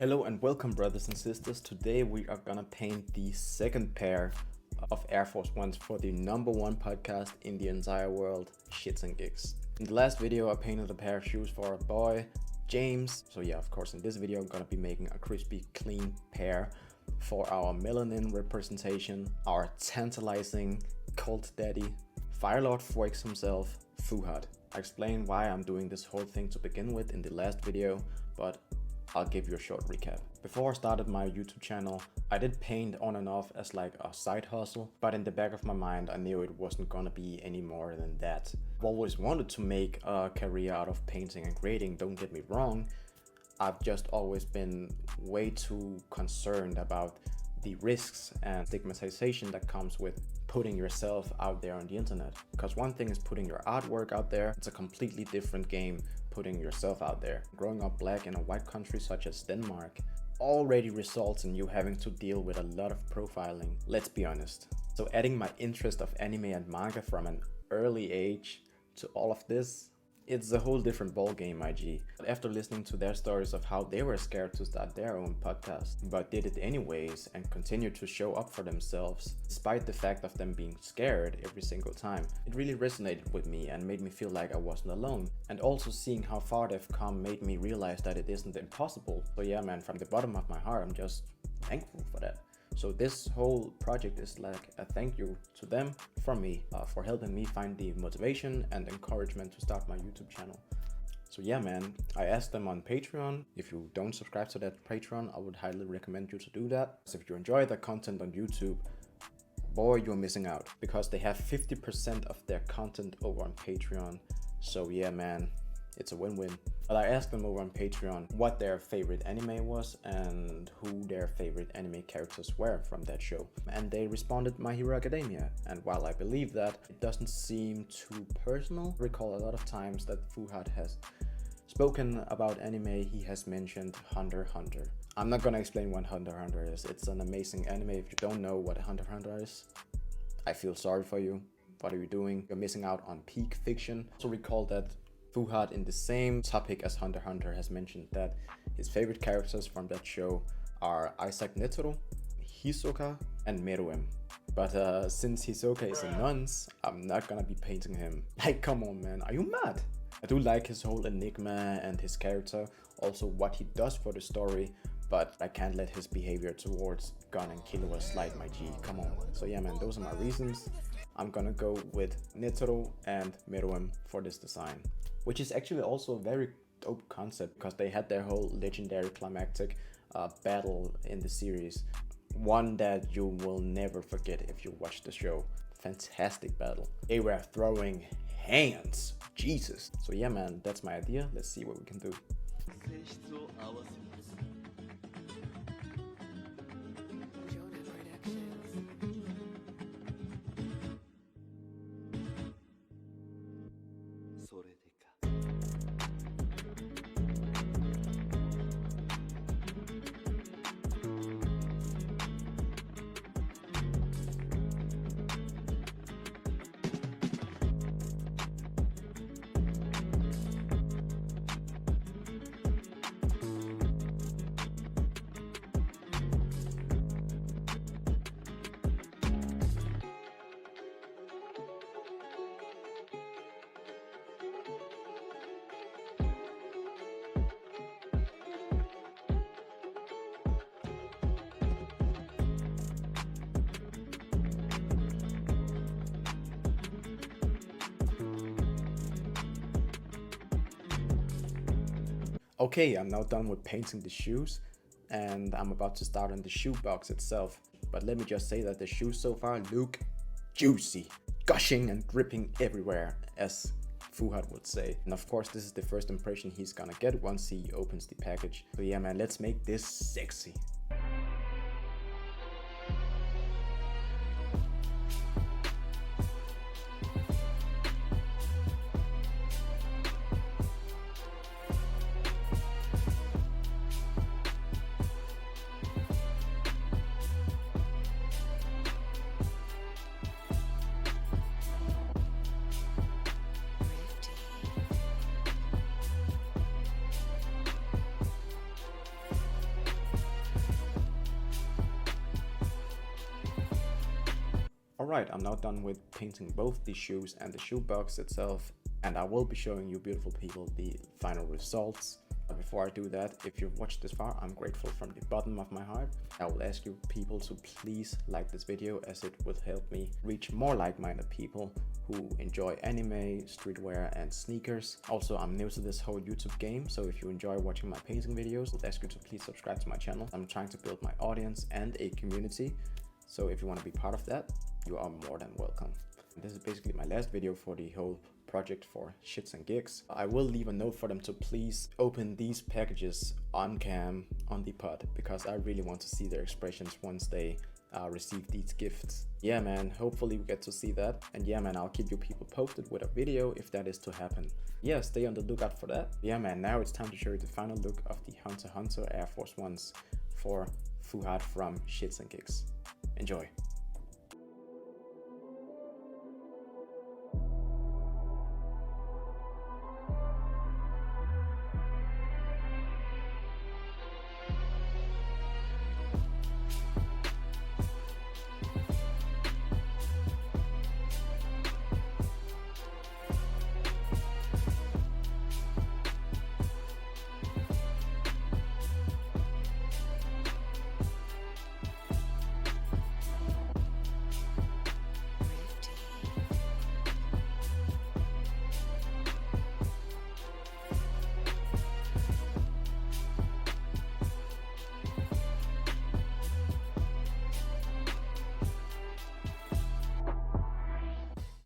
Hello and welcome, brothers and sisters. Today we are gonna paint the second pair of Air Force Ones for the #1 podcast in the entire world, ShxtsNGigs. In the last video I painted a pair of shoes for a boy, James. So yeah, of course in this video I'm gonna be making a crispy clean pair for our melanin representation, our tantalizing Cult Daddy, Firelord Foix himself, Fuhad. I explained why I'm doing this whole thing to begin with in the last video, but I'll give you a short recap. Before I started my YouTube channel, I did paint on and off as like a side hustle, but in the back of my mind I knew it wasn't gonna be any more than that. I've always wanted to make a career out of painting and grading, don't get me wrong. I've just always been way too concerned about the risks and stigmatization that comes with putting yourself out there on the internet. Because one thing is putting your artwork out there, it's a completely different game putting yourself out there. Growing up black in a white country such as Denmark already results in you having to deal with a lot of profiling, let's be honest. So adding my interest of anime and manga from an early age to all of this, it's a whole different ballgame, my G. But after listening to their stories of how they were scared to start their own podcast, but did it anyways and continued to show up for themselves, despite the fact of them being scared every single time, it really resonated with me and made me feel like I wasn't alone. And also seeing how far they've come made me realize that it isn't impossible. So yeah, man, from the bottom of my heart, I'm just thankful for that. So this whole project is like a thank you to them from me for helping me find the motivation and encouragement to start my YouTube channel. So yeah, man, I asked them on Patreon. If you don't subscribe to that Patreon, I would highly recommend you to do that. So if you enjoy the content on YouTube, boy, you're missing out, because they have 50% of their content over on Patreon. So yeah, man, it's a win-win. But I asked them over on Patreon what their favorite anime was and who their favorite anime characters were from that show. And they responded My Hero Academia. And while I believe that, it doesn't seem too personal. I recall a lot of times that Fuhad has spoken about anime, he has mentioned Hunter x Hunter. I'm not gonna explain what Hunter x Hunter is. It's an amazing anime. If you don't know what Hunter x Hunter is, I feel sorry for you. What are you doing? You're missing out on peak fiction. Also recall that Fuhad, in the same topic as Hunter x Hunter, has mentioned that his favorite characters from that show are Isaac Netero, Hisoka, and Meruem. But since Hisoka is a nonce, I'm not gonna be painting him. Like, come on, man, are you mad? I do like his whole enigma and his character, also what he does for the story, but I can't let his behavior towards Gon and Killua slide, my G, come on. So yeah, man, those are my reasons. I'm gonna go with Netero and Meruem for this design, which is actually also a very dope concept because they had their whole legendary climactic battle in the series. One that you will never forget if you watch the show. Fantastic battle. They were throwing hands. Jesus. So yeah, man, that's my idea. Let's see what we can do. Okay, I'm now done with painting the shoes and I'm about to start on the shoebox itself. But let me just say that the shoes so far look juicy, gushing and dripping everywhere, as Fuhad would say. And of course, this is the first impression he's gonna get once he opens the package. So yeah, man, let's make this sexy. Alright, I'm now done with painting both the shoes and the shoebox itself, and I will be showing you beautiful people the final results. But before I do that, if you've watched this far, I'm grateful from the bottom of my heart. I will ask you people to please like this video, as it will help me reach more like-minded people who enjoy anime, streetwear and sneakers. Also, I'm new to this whole YouTube game, so if you enjoy watching my painting videos, I'll ask you to please subscribe to my channel. I'm trying to build my audience and a community, so if you want to be part of that, you are more than welcome. This is basically my last video for the whole project for ShxtsNGigs. I will leave a note for them to please open these packages on cam on the pod, because I really want to see their expressions once they receive these gifts. Yeah man, hopefully we get to see that. And yeah man, I'll keep you people posted with a video if that is to happen. Yeah, stay on the lookout for that. Yeah man, now it's time to show you the final look of the Hunter X Hunter AF1'S for Fuhad from ShxtsNGigs. Enjoy.